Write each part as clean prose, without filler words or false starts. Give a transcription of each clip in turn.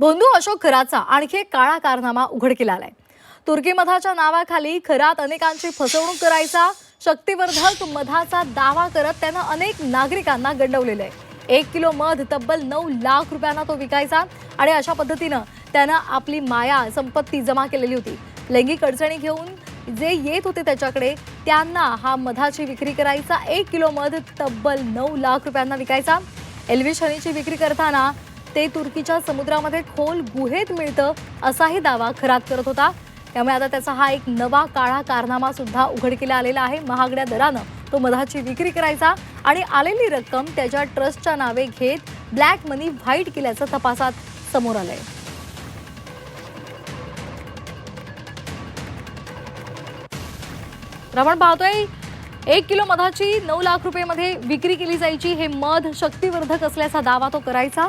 भोंदू अशोक खरातचा आणखी एक काळा कारनामा उघडकीला आलाय। तुर्की मधाच्या नावाखाली खरात अनेकांची फसवणूक करायचा, शक्तिवर्धक मधाचा दावा करत त्यानं अनेक नागरिकांना गंडवलेलं आहे। 1 किलो मध तब्बल 9 लाख रुपयांना तो विकायचा आणि अशा पद्धतीनं त्यानं आपली माया संपत्ती जमा केलेली होती। लैंगिक अडचणी घेऊन जे येत होते त्याच्याकडे त्यांना हा मधाची विक्री करायचा। 1 किलो मध तब्बल 9 लाख रुपयांना विकायचा। एल्विश हनीची विक्री करताना ते तुर्कीच्या समुद्रामध्ये खोल गुहेत मिळतं असाही दावा खरात करत होता। त्यामुळे आता त्याचा हा एक नवा काळा कारनामा सुद्धा उघडकीला आलेला आहे। महागड्या दरानं तो मधाची विक्री करायचा आणि आलेली रक्कम त्याच्या ट्रस्टच्या नावे घेत ब्लॅक मनी व्हाईट केल्याचं तपासात समोर आलंय। आपण पाहतोय 1 किलो मधाची 9 लाख रुपये मध्ये विक्री केली जायची। हे मध शक्तिवर्धक असल्याचा दावा तो करायचा।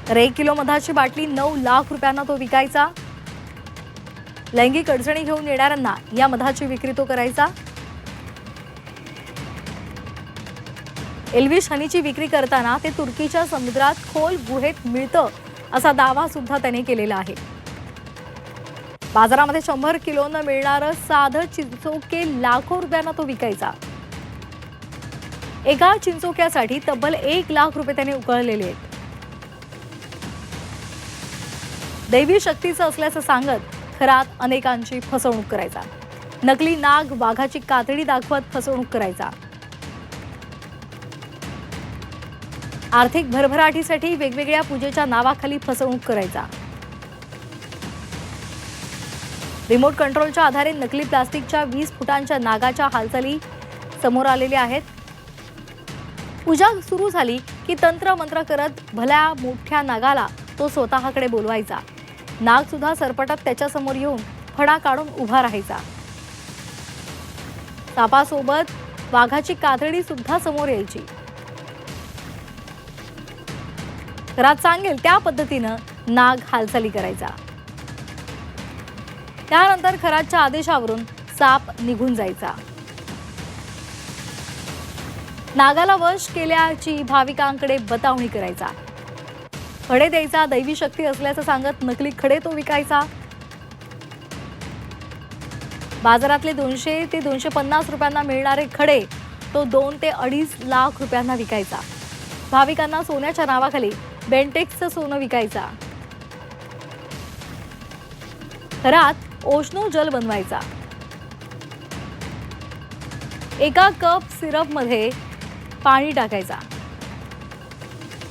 तर 1 किलो मधाची बाटली 9 लाख रुपयांना तो विकायचा। लैंगिक अडचणी घेऊन येणाऱ्यांना या मधाची विक्री तो करायचा। एल्विश हनीची विक्री करताना ते तुर्कीच्या समुद्रात खोल गुहेत मिळतं असा दावा सुद्धा त्याने केलेला आहे। बाजारामध्ये 100 किलोनं मिळणारं साधं चिंचोके लाखो रुपयांना तो विकायचा। एका चिंचोक्यासाठी तब्बल 1 लाख रुपये त्याने उकळलेले आहेत। दैवी शक्तीचं असल्याचं सांगत खरात अनेकांची फसवणूक करायचा। नकली नाग वाघाची कातडी दाखवत फसवणूक करायचा। आर्थिक भरभराटीसाठी वेगवेगळ्या पूजेच्या नावाखाली फसवणूक करायचा। रिमोट कंट्रोलच्या आधारे नकली प्लास्टिकच्या 20 फुटांच्या नागाच्या हालचाली समोर आलेल्या आहेत। पूजा सुरू झाली की तंत्र मंत्र करत भल्या मोठ्या नागाला तो स्वतःकडे बोलवायचा। नाग सुद्धा सरपटत त्याच्या समोर येऊन फडा काढून उभा राहायचा। सापासोबत वाघाची कातडी सुद्धा समोर यायची। खरात सांगेल त्या पद्धतीनं नाग हालचाली करायचा। त्यानंतर खरातच्या आदेशावरून साप निघून जायचा। नागाला वश केल्याची भाविकांकडे बतावणी करायचा। खडे द्यायचा, दैवी शक्ती असल्याचं सांगत नकली खडे तो विकायचा। बाजारातले 200 ते 250 रुपयांना मिळणारे खडे तो 2 ते 2.5 लाख रुपयांना विकायचा। भाविकांना सोन्याच्या नावाखाली बेंटेक्सचं सोनं विकायचा। खरात ओशनो जल बनवायचा। एका कप सिरपमध्ये पाणी टाकायचा।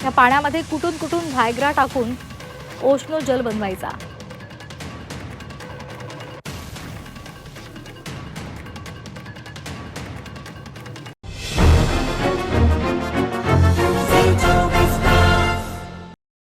या पाण्यामध्ये कुटून व्हायग्रा टाकून ओशनो जल बनवायचा।